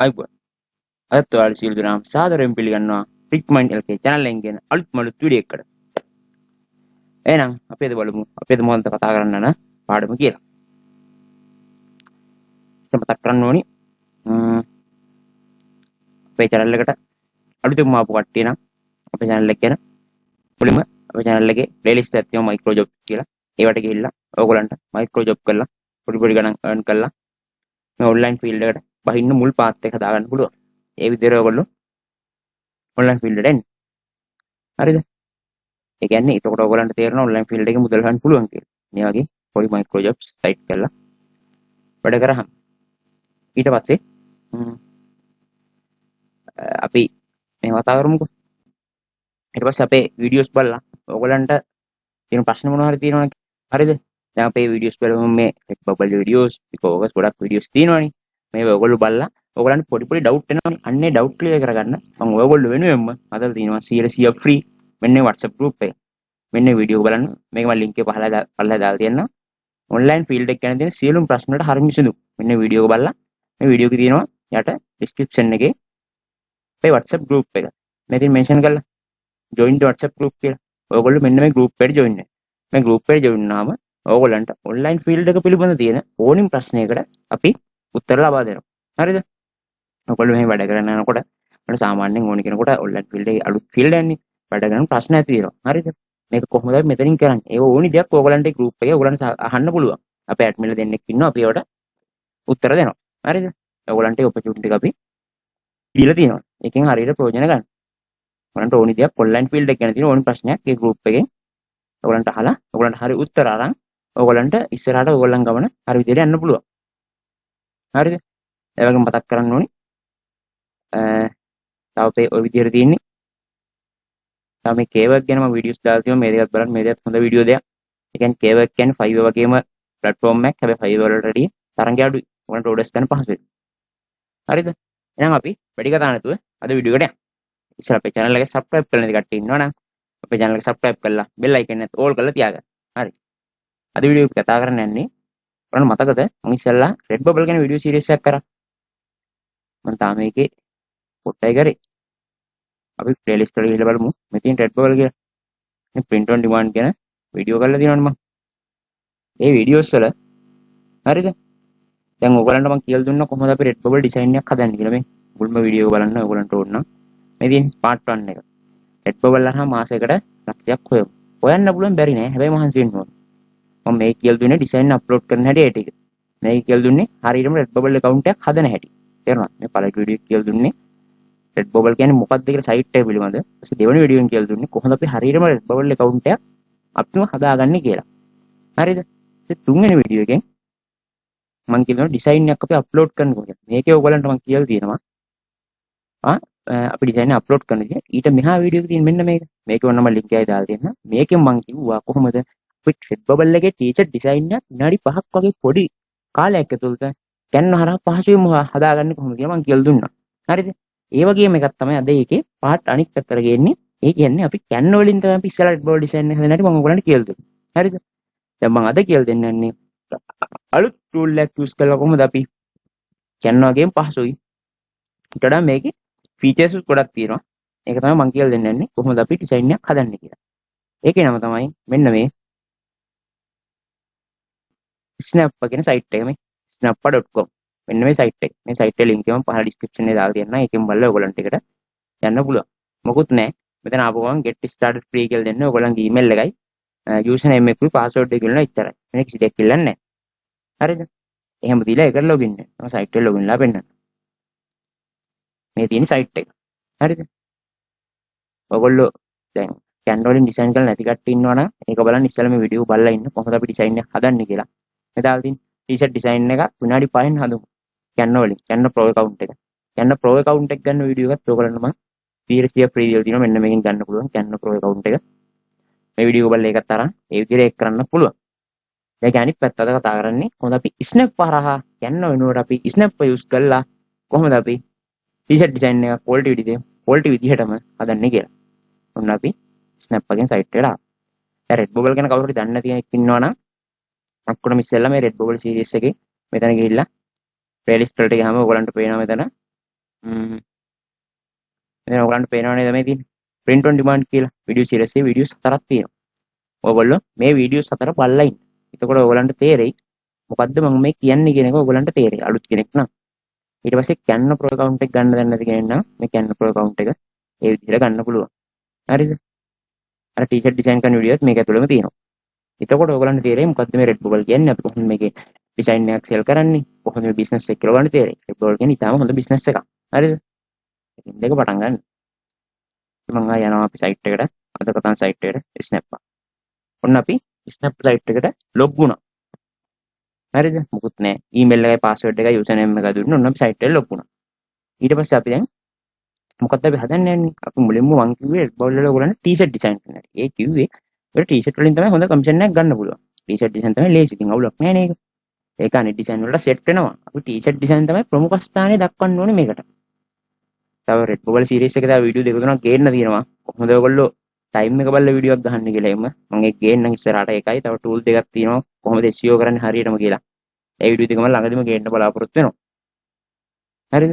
අයිබෝන් අදත් ඔයාලා සියලු දෙනාම සාදරයෙන් පිළිගන්නවා රික්මයින්ඩ් LK channel එකෙන් ගෙන අලුත්ම වීඩියෝ එකකට. එහෙනම් අපි අද බලමු අපි අද මොකක්ද කතා කරන්න යන පාඩම කියලා. ඉතින් මතක් කරන්න ඕනි අපේ channel එකට අලුතෙන්ම ආපු කට්ටිය නම් අපේ channel එක ගැන මුලින්ම අපේ channel එකේ playlist එකක් තියෙනවා micro job කියලා. ඒවට ගිහිල්ලා ඕගොල්ලන්ට micro job කරලා පොඩි පොඩි ගණන් earn කරලා මේ online field එකට බහින්න මුල් පාත් එක හදාගන්න පුළුවන්. ඒ විදිහට ඔයගොල්ලෝ online field එකට එන්න. හරිද? ඒ කියන්නේ එතකොට ඔයගොල්ලන්ට තේරෙනවා online field එකේ මුදල් ගන්න පුළුවන් කියලා. මේ වගේ පොඩි micro jobs site කරලා වැඩ කරාම ඊට පස්සේ අපි මේ කතා කරමුකෝ. ඊට පස්සේ අපේ වීඩියෝස් බලලා ඔයගොල්ලන්ට තියෙන ප්‍රශ්න මොනවා හරි තියෙනවනේ. හරිද? දැන් අපේ වීඩියෝස් බලමු මේ Reddbubble වීඩියෝස්, because ගොඩක් වීඩියෝස් තියෙනවනේ. මේ ඔයගොල්ලෝ බලලා ඔයගොල්ලන්ට පොඩි පොඩි ඩවුට් එනවනේ. අන්නේ ඩවුට් ක්ලියර් කරගන්න මම ඔයගොල්ලෝ වෙනුවෙන්ම අදලා තියෙනවා 100% free මෙන්න WhatsApp group එක. මෙන්න වීඩියෝ බලන්න. මේක මම link එක පහලා දාලා තියෙනවා. online field එක ගැන තියෙන සියලුම ප්‍රශ්න වලට හරිය විසඳුම්. මෙන්න වීඩියෝ එක බලලා මේ වීඩියෝ එකේ තියෙනවා යට description එකේ අපේ WhatsApp group එක. මේකෙන් mention කරලා join the WhatsApp group කියලා. ඔයගොල්ලෝ මෙන්න මේ group එකට join වෙන්න. මේ group එකට join වුණාම ඔයගොල්ලන්ට online field එක පිළිබඳ තියෙන ඕනිම ප්‍රශ්නයකට අපි උත්තර ලබා දෙනවා. හරිද? ඔයගොල්ලෝ මෙහෙම වැඩ කරගෙන යනකොට අපිට සාමාන්‍යයෙන් ඕනි කෙනෙකුට online field එකේ අලුත් field එකක් නේ. වැඩ කරන ප්‍රශ්න ඇති වෙනවා. හරිද? මේක කොහොමද අපි මෙතනින් කරන්නේ? ඒක ඕනි දෙයක් ඔයගොල්ලන්ට group එකේ ඔයගොල්ලන්ට අහන්න පුළුවන්. අපේ admin දෙන්නෙක් ඉන්නවා අපි ඒවට උත්තර දෙනවා. හරිද? ඔයගොල්ලන්ට opportunity එක අපි දීලා තියෙනවා. ඒකෙන් හරියට ප්‍රයෝජන ගන්න. ඔයගොල්ලන්ට ඕනි දෙයක් online field එක ගැන තියෙන ඕනි ප්‍රශ්නයක් ඒ group එකෙන් ඔයගොල්ලන්ට අහලා ඔයගොල්ලන්ට හරි උත්තර අරන් ඔයගොල්ලන්ට ඉස්සරහට ඔයගොල්ලන් ගමන හරි විදිහට යන්න පුළුවන්. හරිද? ඒ වගේම මතක් කරන්න ඕනි තව අපේ ওই විදිහට තියෙන්නේ තව මේ K-work ගැන මම වීඩියෝස් දාලා තියෙනවා. මේ දෙකත් බලන්න. මේ දෙකත් හොඳ වීඩියෝ දෙයක්. ඒ කියන්නේ K-work කියන්නේ Fiverr වගේම platform එකක්. හැබැයි Fiverr වලට වැඩිය තරංගය අඩුයි. ඔයාලට orders ගන්න පහසුයි. හරිද? එහෙනම් අපි වැඩි කතා නැතුව අද වීඩියෝ එකට යමු. ඉතින් අපේ channel එක subscribe කරලා නැති කට්ටිය ඉන්නවා නම් අපේ channel එක subscribe කරලා bell icon එකත් all කරලා තියාගන්න. හරි. අද වීඩියෝ එක කතා කරන්න යන්නේ ඔයාලට මතකද මම ඉස්සෙල්ලා Reddbubble ගැන වීඩියෝ සීරීස් එකක් කරා. මම තාම මේකේ පොට්ටයි කරේ. අපි playlist වල ගිහලා බලමු. මෙතන Reddbubble කියලා. මේ print on demand ගැන වීඩියෝ කරලා තියෙනවනේ මම. ඒ වීඩියෝස් වල හරිද? දැන් ඔයගලන්ට මම කියලා දුන්නා කොහොමද අපි Reddbubble design එකක් හදන්නේ කියලා. මේ මුල්ම වීඩියෝ එක බලන්න ඔයගලන්ට ඕන නම් මේ තියෙන part 1 එක. Reddbubble අරහා මාසයකට ලක්ෂයක් හොයමු. හොයන්න පුළුවන් බැරි නෑ. හැබැයි මහන්සි වෙන්න ඕන. මම මේ කියලා දුන්නේ design upload කරන හැටි ඒ ටික. මේ කියලා දුන්නේ හරියටම Reddbubble account එකක් හදන හැටි. තේරුණාද? මේ පළවෙනි වීඩියෝ එක කියලා දුන්නේ Reddbubble කියන්නේ මොකක්ද කියලා site එක පිළිබඳ. ඊට දෙවෙනි වීඩියෝ එකෙන් කියලා දුන්නේ කොහොමද අපි හරියටම Reddbubble account එකක් අපිම හදාගන්නේ කියලා. හරිද? ඉතින් තුන්වෙනි වීඩියෝ එකෙන් මම කියනවා ඩිසයින් එකක් අපි අප්ලෝඩ් කරනකොට මේකේ ඔයගලන්ට මම කියලා තියෙනවා අපි ඩිසයින් එක අප්ලෝඩ් කරන විදිහ ඊට මෙහා වීඩියෝ එකේ තියෙන මෙන්න මේක මේක ඔන්න මම ලින්ක් එකයි දාලා තියෙනවා මේකෙන් මම කිව්වා කොහොමද අපි Reddbubble එකේ ටීචර් ඩිසයින් එකක් විනාඩි 5ක් වගේ පොඩි කාලයක් ඇතුළත Canva හරහා පහසුවෙන්ම හදාගන්නේ කොහොමද කියලා මම කියලා දුන්නා හරිද ඒ වගේම එකක් තමයි අද ඒකේ පාර්ට් අනිත් පැත්තට ගේන්නේ ඒ කියන්නේ අපි Canva වලින් තමයි අපි ඉස්සරහට Reddbubble ඩිසයින් එක හදන හැටි මම ඔයගලන්ට කියලා දුන්නා හරිද දැන් මම අද කියලා දෙන්නන්නේ අලුත් tool එකක් use කරලා කොහොමද අපි Canva වගේම පහසුයි ඊට වඩා මේකේ features ගොඩක් තියෙනවා ඒක තමයි මම කියලා දෙන්නන්නේ කොහොමද අපි ඩිසයින් එකක් හදන්නේ කියලා ඒකේ නම තමයි මෙන්න මේ Snappa කියන site එක මේ snappa.com මෙන්න මේ site එක මේ site එකේ link එක මම පහළ description එකේ දාලා තියෙනවා ඒකෙන් බලලා ඔයගලන්ට එකට යන්න පුළුවන් මොකුත් නැහැ මෙතන ආපු ගමන් get started free කියලා දෙන්න ඔයගලන්ගේ email එකයි username එකයි password එක කියලා ඉච්චරයි වෙන කිසි දෙයක් කියලා නැහැ හරිද එහෙම දීලා ඒකට login වෙන්න මම site එකට login ලා පෙන්නන්න මේ තියෙන site එක හරිද ඔයගොල්ලෝ දැන් Canva වලින් ඩිසයින් කරලා නැති කට්ටිය ඉන්නවා නම් ඒක බලන්න ඉස්සෙල්ලා මේ වීඩියෝ බලලා ඉන්න කොහොමද අපි ඩිසයින් එක හදන්නේ කියලා මේ දාලා තියෙන ටී-ෂර්ට් ඩිසයින් එකක් විනාඩි 5න් හදමු Canva වලින් Canva Pro account එක Canva Pro account එක ගන්න වීඩියෝ එකත් ඔයගොල්ලන්ට මම 100 free දෙලා තියෙනවා මෙන්න මේකෙන් ගන්න පුළුවන් Canva Pro account එක මේ වීඩියෝ එක බලලා ඒකත් අරන් ඒ විදිහට ඒක කරන්න පුළුවන් දැන් අනිත් පැත්ත අද කතා කරන්නේ කොහොමද අපි Snappa හරහා Canva වෙනුවට අපි Snappa use කරලා කොහොමද අපි ටී-ෂර්ට් ඩිසයින් එක quality විදිහටම හදන්නේ කියලා ඔන්න අපි Snappa ගෙන් site එකට ආවා. දැන් Reddbubble ගැන කවුරු හරි දන්නේ නැති කෙනෙක් ඉන්නවා නම් ඔක්කොම ඉස්සෙල්ලා මේ Reddbubble series එකේ මෙතන ගිහිල්ලා playlist වලට ගියාම ඔයගලන්ට පේනවා මෙතන දැන් ඔයගලන්ට පේනව නේද මේ තියෙන්නේ print on demand කියලා වීඩියෝ සීරීස් එකේ වීඩියෝස් 4ක් තියෙනවා. ඔයගොල්ලෝ මේ වීඩියෝස් 4 බලලා ඉන්න. එතකොට ඔයගලන්ට තේරෙයි මොකද්ද මම මේ කියන්නේ කියන එක ඔයගලන්ට තේරෙයි. අලුත් කෙනෙක් නම්. ඊට පස්සේ Canva Pro account එක ගන්න දන්නේ නැති කෙනෙක් නම් මේ Canva Pro account එක ඒ විදිහට ගන්න පුළුවන්. හරිද? අර ටී-ෂර්ට් ඩිසයින් කරන වීඩියෝත් මේක ඇතුළේම තියෙනවා. එතකොට ඔයගලන්ට තේරෙයි මොකද්ද මේ Redbubble කියන්නේ අපි කොහොමද මේකේ ඩිසයින් එකක් සෙල් කරන්නේ කොහොමද මේ බිස්නස් එක කියලා ඔයගලන්ට තේරෙයි. Redbubble කියන්නේ ඉතාලම හොඳ බිස්නස් එකක්. හරිද? ඉතින් දෙක පටන් ගන්න. මම ආය යනවා අපි සයිට් එකට. අද කතාන් සයිට් එකට Snappa. ඔන්න අපි Snappa සයිට් එකට ලොග් වුණා. හරිද? මොකුත් නැහැ. ඊමේල් එකයි පාස්වර්ඩ් එකයි යූසර් නේම් එක දුන්නා. ඔන්න අපි සයිට් එකට ලොග් වුණා. ඊට පස්සේ අපි දැන් මොකක්ද අපි හදන්නේ යන්නේ? අපි මුලින්ම මං කිව්වේ Redbubble වල ඔයගලන්ට ටී-ෂර්ට් ඩිසයින් කරන්න. ඒ කිව්වේ ඔය ටී-ෂර්ට් වලින් තමයි හොඳ කමිෂන් එකක් ගන්න පුළුවන්. ටී-ෂර්ට් ඩිසයින් තමයි ලේසි. ඉතින් අවුලක් නැහැ නේද? ඒක අනිත් ඩිසයින් වලට සෙට් වෙනවා. අපි ටී-ෂර්ට් ඩිසයින් තමයි ප්‍රමුඛ ස්ථානය දක්වන්න ඕනේ මේකට. තව Redbubble සීරීස් එකේ තව වීඩියෝ දෙක තුනක් ගේන්න තියෙනවා. කොහොමද ඔයගොල්ලෝ ටයිම් එක බලලා වීඩියෝ එකක් ගහන්න කියලා එන්න. මම ඒක ගේන්නම් ඉස්සරහට ඒකයි. තව ටූල් දෙකක් තියෙනවා. කොහොමද SEO කරන්නේ හරියටම කියලා. ඒ වීඩියෝ දෙකම ළඟදිම ගේන්න බලාපොරොත්තු වෙනවා. හරිද?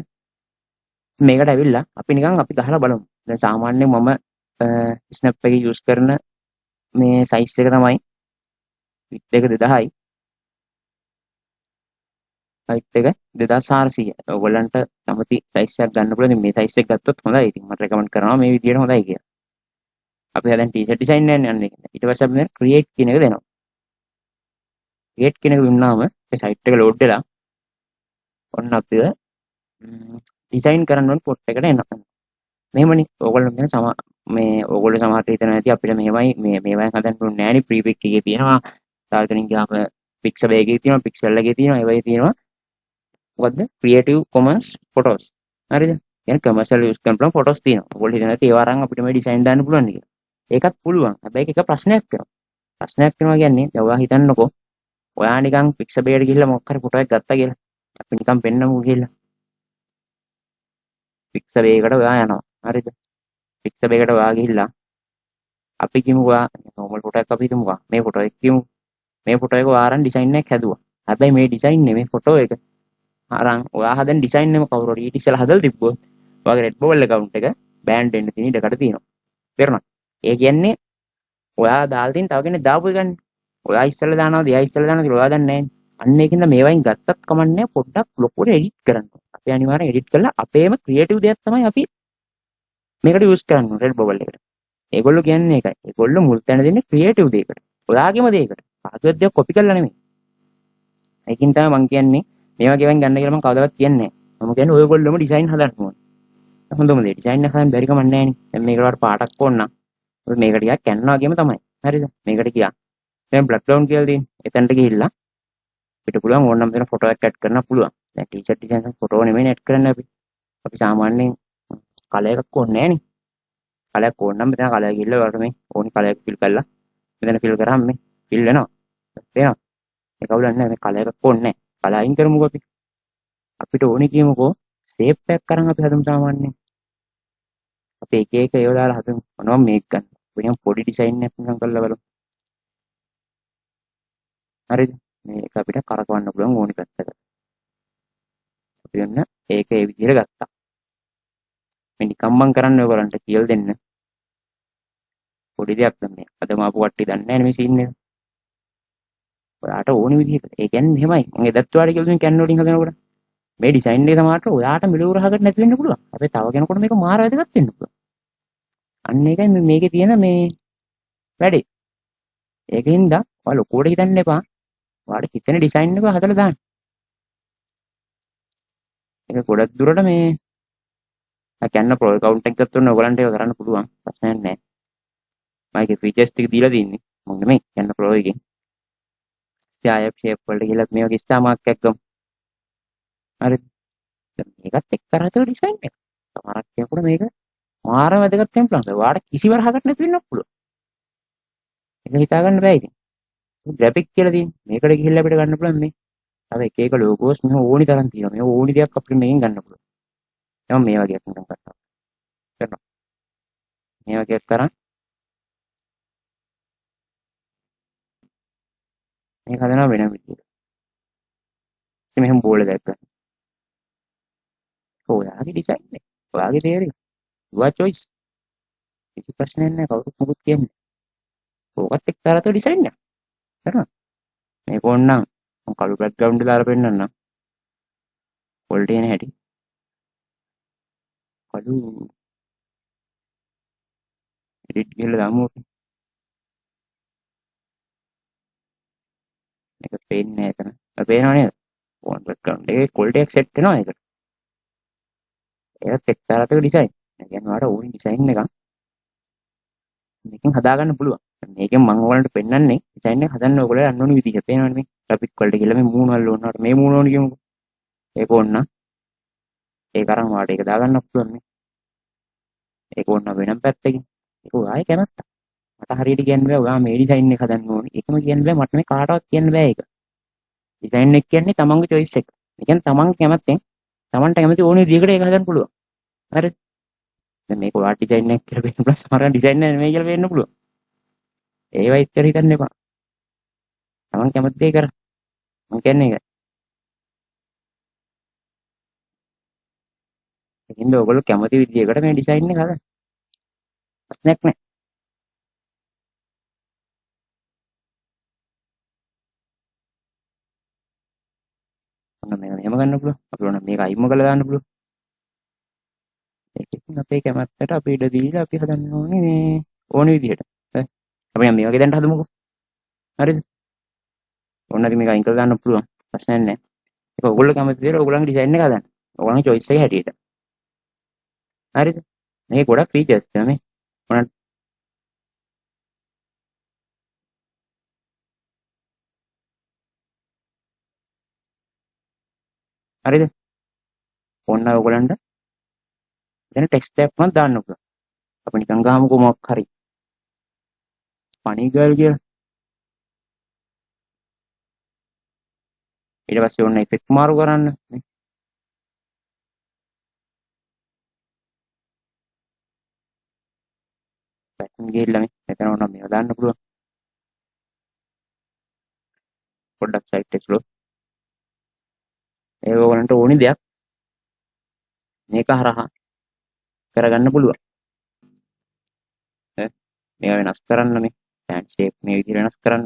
මේකට ඇවිල්ලා අපි නිකන් අපි ගහලා බලමු. දැන් සාමාන්‍යයෙන් මම ස්නැප් එකේ යූස් කරන මේ සයිස් එක තමයි width එක 2000යි. height එක 2400. ඔයගොල්ලන්ට කැමති සයිස් එකක් ගන්න පුළුවන්. ඉතින් මේ සයිස් එක ගත්තොත් හොඳයි. ඉතින් මම රෙකමන්ඩ් කරනවා මේ විදියට හොඳයි කියලා. අපි දැන් ටී-ෂර්ට් ඩිසයින් යන්නේ යන්නේ. ඊට පස්සේ අපි දැන් ක්‍රියේට් කියන එක දෙනවා. ක්‍රියේට් කියන එක දුන්නාම මේ සයිට් එක ලෝඩ් වෙලා ඔන්න අපිව ඩිසයින් කරන්න ඕන පොට් එකට එනවා. මෙහෙමනේ. ඕගොල්ලෝ කියන මේ ඕගොල්ලෝ සමහරට හිතනවා ඇති අපිට මෙහෙමයි මේවෙන් හදන්න ඕනේ නෑනේ ප්‍රීපික් එකේ තියෙනවා. තාලතනින් ගියාම පික්සල් එකේ තියෙනවා පික්සල් එකේ තියෙනවා ඒ වගේ තියෙනවා. මොකද්ද? Creative commons photos. හරිද? يعني කමර්ෂල් යූස් කරන පුළුවන් ෆොටෝස් තියෙනවා. ඕගොල්ලෝ හිතනවා ඒවා අරන් අපිට මේ ඩිසයින් දාන්න පුළුවන් කියලා. ඒකත් පුළුවන්. හැබැයි ඒක ප්‍රශ්නයක් වෙනවා. ප්‍රශ්නයක් වෙනවා කියන්නේ දැන් ඔයා හිතන්නකෝ ඔයා නිකන් පික්සල් එකට ගිහිල්ලා මොකක් හරි ෆොටෝ එකක් ගත්තා කියලා. අපි නිකන් පෙන්නමු කියලා. පික්සල් එකකට ඔයා යනවා. හරිද? පික්සල් එකකට ඔයා ගිහිල්ලා අපි කිමුවා නෝමල් ෆොටෝ එකක් අපි හිතමුවා. මේ ෆොටෝ එක කියමු. මේ ෆොටෝ එක ඔයා අරන් ඩිසයින් එකක් හැදුවා. හැබැයි මේ ඩිසයින් නෙමෙයි ෆොටෝ එක. අරන් ඔයා හදන ඩිසයින් නෙම කවුරු හරි ඊට ඉස්සෙල්ලා හදලා තිබ්බොත් ඔයාගේ Redbubble account එක බෑන්ඩ් වෙන්න තියෙන ඉඩකට තියෙනවා. තේරුණා? ඒ කියන්නේ ඔයා දාලා තියෙන තව කෙනෙක් දාපු එකනේ. ඔයා ඉස්සෙල්ලා දානවාද එයා ඉස්සෙල්ලා දානවාද කියලා ඔයා දන්නේ නැහැ. අන්න ඒකින්ද මේවයින් ගත්තත් කමන්නේ පොඩ්ඩක් ලොකුවට එඩිට් කරන්න. අපි අනිවාර්යෙන් එඩිට් කරලා අපේම ක්‍රියේටිව් දෙයක් තමයි අපි මේකට යූස් කරන්න Redbubble එකට. ඒගොල්ලෝ කියන්නේ ඒකයි. ඒගොල්ලෝ මුල් තැන දෙන්නේ ක්‍රියේටිව් දෙයකට. ඔයාගේම දෙයකට. පාස්වර්ඩ් එක කොපි කරලා නෙමෙයි. ඒකින් තමයි මම කියන්නේ මේ වගේ වන් ගන්න කියලා මම කවදාවත් කියන්නේ නැහැ. මම කියන්නේ ඔයගොල්ලෝම ඩිසයින් හදන්න ඕනේ. හොඳම දේ ඩිසයින් එක හදන්න බැරි කමක් නැහැ නේ. දැන් මේකට වඩා පාටක් ඕන නම් මේක ටිකක් කැන්නවා වගේම තමයි. හරිද? මේකට කියා. දැන් බ්ලැක් ග්‍රවුන්ඩ් කියලා තියෙන්නේ. එතනට ගිහිල්ලා අපිට පුළුවන් ඕනනම් මෙතන ෆොටෝ එකක් ඇඩ් කරන්න පුළුවන්. දැන් ටී-ෂර්ට් ඩිසයින් එක ෆොටෝ නෙමෙයි ඇඩ් කරන්නේ අපි. අපි සාමාන්‍යයෙන් කලර් එකක් ඕනේ නැහැ නේ. කලර් එක ඕන නම් මෙතන කලර් ගිහිල්ලා ඔයාලට මේ ඕනි කලර් එක ෆිල් කරලා මෙතන ෆිල් කරාම මේ ෆිල් වෙනවා. තේරෙනවද? ඒක අවුලක් නැහැ. මේ කලර් එකක් ඕනේ නැහැ. කලර් අයින් කරමුකෝ අපි. අපිට ඕනේ කියමුකෝ ෂේප් එකක් අරන් අපි හදමු සාමාන්‍යයෙන්. අපි එක එක ඒවා දාලා හදමු. මොනවා මේක ගන්න. වෙනම පොඩි ඩිසයින් එකක් නිකන් කරලා බලමු. හරිද? මේක අපිට කරකවන්න පුළුවන් ඕනි පැත්තකට. අපි ඔන්න ඒක ඒ විදිහට ගත්තා. මේ නිකම් මං කරන්නේ ඔයගලන්ට කියලා දෙන්න. පොඩි දෙයක් තමයි. අදම ආපු කට්ටිය දන්නේ නැහැ මේ සීන් එක. ඔයාට ඕනි විදිහකට. ඒ කියන්නේ මෙහෙමයි. මම එදත් ඔයාලට කියලා දුන්නේ කැන් වලින් හදනකොට. මේ ඩිසයින් එක තමයි ඔයාට මිලවුර හකට නැති වෙන්න පුළුවන්. හැබැයි තව කෙනෙකුට මේක මාර වැදගත් වෙන්න පුළුවන්. අන්න ඒකයි මේකේ තියෙන මේ වැඩේ. ඒකින්ද ඔයා ලොකුවට හිතන්න එපා. ඔයාට හිතෙන ඩිසයින් එක හදලා දාන්න. ඒක ගොඩක් දුරට මේ කැන්න ප්‍රෝ account එකක් ගත්තොත් ඔයගලන්ට ඒක කරන්න පුළුවන්. ප්‍රශ්නයක් නැහැ. මම ඒකේ ෆීචර්ස් ටික දීලා තින්නේ. මම නෙමෙයි කැන්න ප්‍රෝ එකේ. ස්ටයිප් ෂේප් වලට ගිහලා මේ වගේ ස්ටාර් මාක් එකක් ගමු. හරිද? දැන් මේකත් එක්ක කරලා ඩිසයින් එක. සමහරක් කෙනෙකුට මේක මාර වැදගත් වෙන්න පුළුවන්. ඔයාට කිසිවරහකට නැති වෙන්න පුළුවන්. ඒක හිතා ගන්න බෑ ඉතින්. ග්‍රැෆික් කියලා තියෙන්නේ. මේකට ගිහිල්ලා අපිට ගන්න පුළුවන් මේ. තව එක එක ලෝගෝස් මෙහෙම ඕනි තරම් තියෙනවා. මේ ඕනි දෙයක් අපිට මේකෙන් ගන්න පුළුවන්. එහම මේ වගේ එකක් නිකන් කරනවා. කරනවා. මේ වගේ එකක් කරන් මේක හදනවා වෙන විදියට. ඉතින් මෙහෙම බෝල එකක් ගන්න. ඔයාගේ ඩිසයින් එක. ඔයාගේ තේරෙයි. your choice. කිසි ප්‍රශ්නයක් නැහැ කවුරුත් මොකුත් කියන්නේ. ඕකත් එක්තරා ඩිසයින් එකක්. හරිද? මේක ඕනනම් මම කළු බෑග්ග්‍රවුන්ඩ් එක දාලා පෙන්නන්නම්. quality එන හැටි. කළු edit ගිහලා දාමු අපි. මේක පේන්නේ නැහැ එතන. පේනව නේද? ඕන් බෑග්ග්‍රවුන්ඩ් එකේ quality එක set වෙනවා ඒකට. ඒකත් එක්තරා ඩිසයින්. ඒ කියන්නේ ඔයාලට ඕනි ඩිසයින් එකක් මේකෙන් හදාගන්න පුළුවන්. මේකෙන් මම ඔයාලට පෙන්නන්නේ ඩිසයින් එක හදන්න ඔයගොල්ලෝ යන්න ඕනි විදිහ. පේනවනේ මේ graphic වලට ගිහලා මේ මූණ වල ඕනවට මේ මූණ ඕනි කියමුකෝ. ඒක ඕන නම් ඒක අරන් ඔයාලට ඒක දාගන්න පුළුවන් නේ. ඒක ඕන නම් වෙනම පැත්තකින්. ඒක ඔයාගේ කැමැත්ත. මට හරියට කියන්න බෑ ඔයා මේ ඩිසයින් එක හදන්න ඕනි. ඒකම කියන්න බෑ මට මේ කාටවත් කියන්න බෑ ඒක. ඩිසයින් එක කියන්නේ තමන්ගේ choice එක. ඒ කියන්නේ තමන්ගේ කැමැත්තෙන් තමන්ට කැමති ඕන විදිහකට ඒක හදන්න පුළුවන්. හරිද? දැන් මේක ඔයාට ඩිසයින් එකක් කියලා වෙන්න පුළුවන්. සමහරවල් ඩිසයින් එක නෙමෙයි කියලා වෙන්න පුළුවන්. ඒවා ඉච්චර හිතන්න එපා. තමන් කැමති දේ කර. මම කියන්නේ ඒක. ඒකින්ද ඔයගොල්ලෝ කැමති විදිහකට මේ ඩිසයින් එක හදන්න. ප්‍රශ්නයක් නෑ. ඔන්න මේක මෙහෙම ගන්න පුළුවන්. අපි ඕන මේක අයින්ම කරලා දාන්න පුළුවන්. ඒකකින් අපේ කැමැත්තට අපි ඉඩ දීලා අපි හදන්න ඕනේ මේ ඕන විදිහට. හරි. අපි දැන් මේ වගේ දැන් හදමුකෝ. හරිද? ඕන නැති මේක අයින් කරලා දාන්න පුළුවන්. ප්‍රශ්නයක් නෑ. ඒක ඔයගොල්ලෝ කැමති දේට ඔයගොල්ලන්ගේ ඩිසයින් එක හදන්න. ඔයගොල්ලන්ගේ choice එක හැටියට. හරිද? මේකේ ගොඩක් features තියෙනවා මේ. මොනවද? හරිද? ඕන්න ඔයගොල්ලන්ට දැන් ටෙක්ස්ට් එකක් වුණත් දාන්න පුළුවන්. අපි නිකන් ගහමුකෝ මොකක් හරි. funny girl කියලා. ඊට පස්සේ ඕන්න effect මාරු කරන්න. නේ. pattern ගිහිල්ලා මේ මෙතන ඕන මේවා දාන්න පුළුවන්. පොඩ්ඩක් site එක slow. ඒක ඔයගොල්ලන්ට ඕනි දෙයක් මේක හරහා කරගන්න පුළුවන්. ඈ මේවා වෙනස් කරන්න මේ font shape මේ විදිහට වෙනස් කරන්න.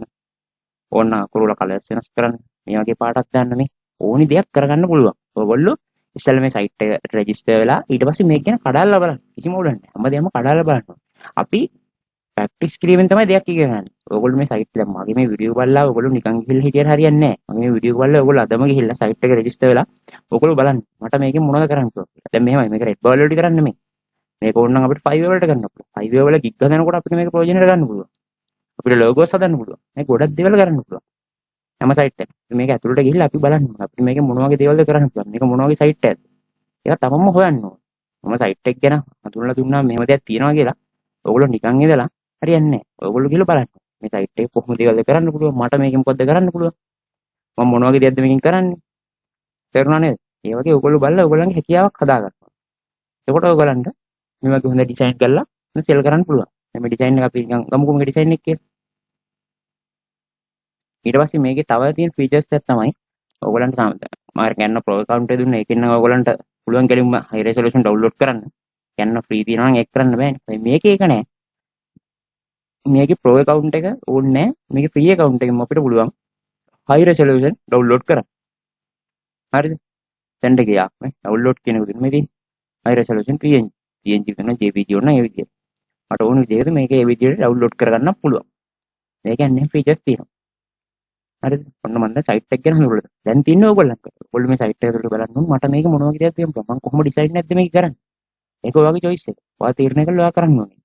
ඕන්න අකුරු වල colours වෙනස් කරන්න. මේ වගේ පාටක් දාන්න මේ ඕනි දෙයක් කරගන්න පුළුවන්. ඔයගොල්ලෝ ඉස්සෙල්ලා මේ site එකට register වෙලා ඊට පස්සේ මේක ගැන කඩාලා බලන්න. කිසිම උඩක් නැහැ. හැමදේම කඩාලා බලන්න. අපි ප්‍රැක්ටිස් කිරීමෙන් තමයි දෙයක් ඉගෙන ගන්න. ඔයගොල්ලෝ මේ site එක මගේ මේ වීඩියෝ බලලා ඔයගොල්ලෝ නිකන් ගිහිල්ලා හිටියට හරියන්නේ නැහැ. මගේ මේ වීඩියෝ බලලා ඔයගොල්ලෝ අදම ගිහිල්ලා site එක register වෙලා ඔයගොල්ලෝ බලන්න. මට මේකෙන් මොනවද කරන්න පුළුවන්. දැන් මෙහෙමයි මේක Reddbubble වලට කරන්න නෙමෙයි. මේක ඕනනම් අපිට 5 වලට ගන්න පුළුවන්. 5 වල gig හදනකොට අපිට මේක ප්‍රයෝජනෙට ගන්න පුළුවන්. අපිට logos හදන්න පුළුවන්. මේක ගොඩක් දේවල් කරන්න පුළුවන්. හැම site එක. මේක ඇතුළට ගිහිල්ලා අපි බලන්න ඕනේ. අපිට මේකෙන් මොන වගේ දේවල්ද කරන්න පුළුවන්. මේක මොන වගේ site එකක්ද? ඒක තමන්ම හොයන්න ඕනේ. මම site එක ගැන හඳුන්වලා දුන්නා මෙහෙම දෙයක් තියෙනවා කියලා. ඔයගොල්ලෝ නිකන් ඉඳලා හරියන්නේ නැහැ. ඔයගොල්ලෝ ගිහලා බලන්න. මේ site එකේ කොහොම දේවල්ද කරන්න පුළුවන්. මට මේකෙන් මොකද්ද කරන්න පුළුවන්. මම මොන වගේ දෙයක්ද මේකෙන් කරන්නේ. තේරුණා නේද? ඒ වගේ ඔයගොල්ලෝ බලලා ඔයගොල්ලන්ගේ හැකියාවක් හදාගන්න. එතකොට ඔයගොල්ලන්ට මේ වගේ හොඳ ඩිසයින් කරලා සෙල් කරන්න පුළුවන්. මේ ඩිසයින් එක අපි නිකන් ගමුකෝ මේක ඩිසයින් එක කියලා. ඊට පස්සේ මේකේ තව තියෙන ෆීචර්ස් එකක් තමයි ඔයගොල්ලන්ට මාර ගන්න ප්‍රෝ account එක දුන්න එකෙන් නම් ඔයගොල්ලන්ට පුළුවන් කෙලින්ම high resolution download කරන්න. ගන්න free තියෙනවා නම් ඒක කරන්න බෑනේ. මේකේ ඒක නෑ. මේකේ pro account එක ඕනේ නෑ. මේකේ free account එකෙන් අපිට පුළුවන් high resolution download කරන්න. හරිද? send එක යක් නේ. download කියන එක දෙන්න මේ තියෙන්නේ. high resolution PNG වෙන JPG ඕන ඒ විදියට. මට ඕන විදිහට මේක ඒ විදියට download කරගන්න පුළුවන්. මේ කියන්නේ features තියෙනවා. හරිද? ඔන්න මම දැන් site එක ගැන හඳුනගලා. දැන් තියන්නේ ඕගොල්ලන්ට. ඔයගොල්ලෝ මේ site එක තුළ බලන්න ඕන මට මේක මොන වගේ දෙයක්ද කියන්න පුළුවන්. මම කොහොම design නැද්ද මේක කරන්නේ? ඒක ඔයාගේ choice එක. ඔයා තීරණය කළා ඔයා කරන්න ඕනේ.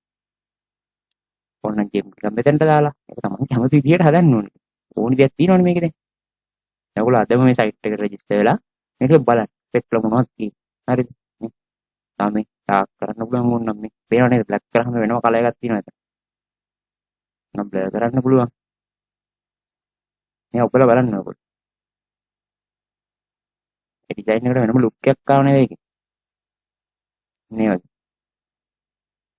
ඕන නම් ගේම් එකක් මෙතනට දාලා ඒක තමයි කැමති විදියට හදන්න ඕනේ. ඕනි දෙයක් තියෙනවනේ මේකේ දැන්. ඔයගොල්ලෝ අදම මේ site එකට register වෙලා මේක බලන්න. spec වල මොනවද තියෙන්නේ. හරිද? මේ තමයි ටාක් කරන්න පුළුවන් ඕන නම් මේ පේනව නේද black කරාම වෙනම කලර් එකක් තියෙනවා එතන. නම් blur කරන්න පුළුවන්. මේ ඔබලා බලන්න ඕගොල්ලෝ. ඒ ඩිසයින් එකට වෙනම ලුක් එකක් ආව නේද ඒකේ. මේ වගේ.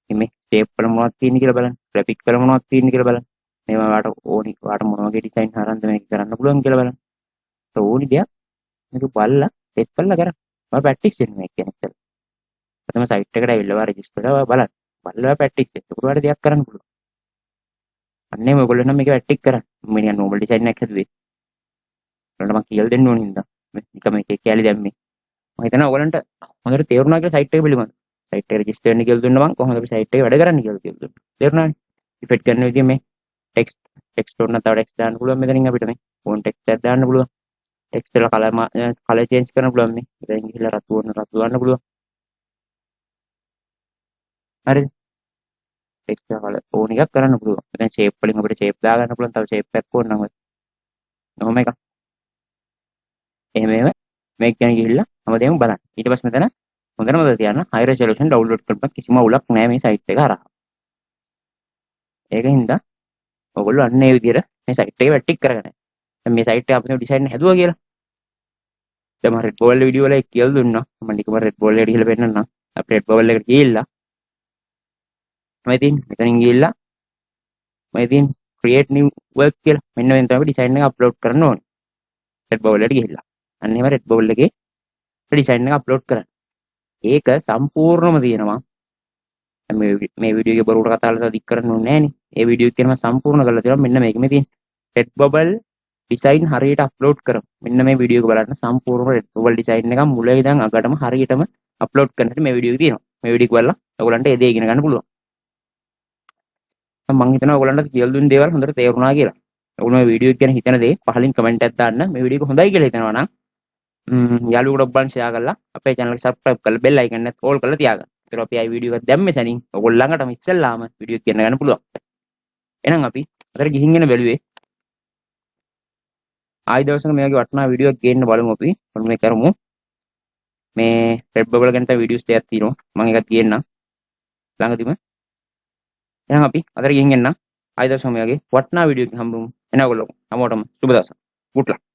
ඉතින් මේ ෂේප් වල මොනවද තියෙන්නේ කියලා බලන්න. ග්‍රැෆික් වල මොනවද තියෙන්නේ කියලා බලන්න. මේවා වාට ඕනි වාට මොන වගේ ඩිසයින් හරන්ද මේක කරන්න පුළුවන් කියලා බලන්න. ඕනි දෙයක් මේක බලලා ටෙස්ට් කරලා කරන්න. ඔයාලා ප්‍රැක්ටිස් වෙන්න මේ කියන්නේ ඉතින්. ප්‍රථම සයිට් එකට ඇවිල්ලා ඔයා රෙජිස්ටර් කරලා ඔයා බලන්න. බලලා ඔයා ප්‍රැක්ටිස් වෙන්න. ඒකට ඔයාලට දෙයක් කරන්න පුළුවන්. අන්න එහෙම ඔයගොල්ලෝ නම් මේක ප්‍රැක්ටිස් කරන්න. මම නිකන් නෝමල් ඩිසයින් එකක් හැදුවේ. ඔයාලට මම කියලා දෙන්න ඕන හින්දා. නිකන් මේකේ කැලේ දැම්මේ. මම හිතනවා ඔයගලන්ට හොඳට තේරුණා කියලා සයිට් එක පිළිබඳ. සයිට් එක රෙජිස්ටර් වෙන්න කියලා දුන්නා මම කොහොමද අපි සයිට් එකේ වැඩ කරන්නේ කියලා දුන්නා. තේරුණානේ? ඉෆෙක්ට් කරන විදිය මේ ටෙක්ස්ට් උන්න තව ටෙක්ස්ට් දාන්න පුළුවන් මෙතනින් අපිට මේ. ෆොන්ට් ටෙක්ස්ට් එකක් දාන්න පුළුවන්. ටෙක්ස්ට් වල කලර් චේන්ජ් කරන්න පුළුවන් මේ. ඉතින් ගිහිල්ලා රතු වුණ රතු දාන්න පුළුවන්. හරිද? ටෙක්ස්ට් එක කලර් ඕන එකක් කරන්න පුළුවන්. දැන් ෂේප් වලින් අපිට ෂේප් දාගන්න පුළුවන්. තව ෂේප් එකක් ඕන නම් ඔහොම එකක්. එහෙම මේක ගැන ගිහිල්ලා හැමදේම බලන්න. ඊට පස්සේ මෙතන හොඳට මතක තියාගන්න high resolution download කරපන් කිසිම අවුලක් නැහැ මේ site එක හරහා. ඒකින්ද ඔයගොල්ලෝ අන්න ඒ විදිහට මේ site එක වැටික් කරගන්න. දැන් මේ site එක අපිට ඩිසයින් හැදුවා කියලා. දැන් මම Redbubble වීඩියෝ වල කියලා දුන්නා. මම නිකම්ම Redbubble එකට ගිහලා පෙන්නන්නම්. අපි Redbubble එකට ගිහිල්ලා මම ඉතින් මෙතනින් ගිහිල්ලා මම ඉතින් create new work කියලා මෙන්න මෙතන තමයි ඩිසයින් එක අප්ලෝඩ් කරන්න ඕනේ. Redbubble එකට ගිහිල්ලා. අන්න එහෙම Redbubble එකේ ඩිසයින් එක අප්ලෝඩ් කරන්න. ඒක සම්පූර්ණම තියෙනවා. මේ වීඩියෝ එකේ බරුවට කතා කරලා දික් කරන්න ඕනේ නෑනේ. ඒ වීඩියෝ එක තියෙනවා සම්පූර්ණ කරලා තියෙනවා. මෙන්න මේක මේ තියෙන Redbubble ඩිසයින් හරියට අප්ලෝඩ් කරමු. මෙන්න මේ වීඩියෝ එක බලන්න සම්පූර්ණ Redbubble ඩිසයින් එක මුල ඉඳන් අගටම හරියටම අප්ලෝඩ් කරන්නට මේ වීඩියෝ එක තියෙනවා. මේ වීඩියෝ එක බලලා ඔයගලන්ට ඒ දේ ඉගෙන ගන්න පුළුවන්. මම හිතනවා ඔයගලන්ට කියලා දුන්න දේවල් හොඳට තේරුණා කියලා. ඔයගොල්ලෝ මේ වීඩියෝ එක ගැන හිතන දේ පහලින් කමෙන්ට් එකක් දාන්න. මේ වීඩියෝ එක හොඳයි කියලා හිතනවා නම් යාළුවෙකුට ඔබන් ෂෙයා කරලා අපේ channel එක subscribe කරලා bell icon එකත් all කරලා තියාගන්න. ඒතර අපි ආයි වීඩියෝ එකක් දැම්මේ සැනින් ඔයගොල්ලෝ ළඟටම ඉස්සෙල්ලාම වීඩියෝ එක කියන්න ගන්න පුළුවන්. එහෙනම් අපි අතර ගිහින් එන බැලුවේ ආයි දවසක මේ වගේ වටිනා වීඩියෝ එකක් ගේන්න බලමු අපි. මොන මේ කරමු. මේ Redbubble ගැන තව වීඩියෝස් දෙකක් තියෙනවා. මම එකක් ගේන්නම් ළඟදිම. එහෙනම් අපි අතර ගිහින් එන්න ආයි දවසක මේ වගේ වටිනා වීඩියෝ එකක් හම්බෙමු. එන ඔයගොල්ලෝ හැමෝටම සුබ දවසක්. good luck.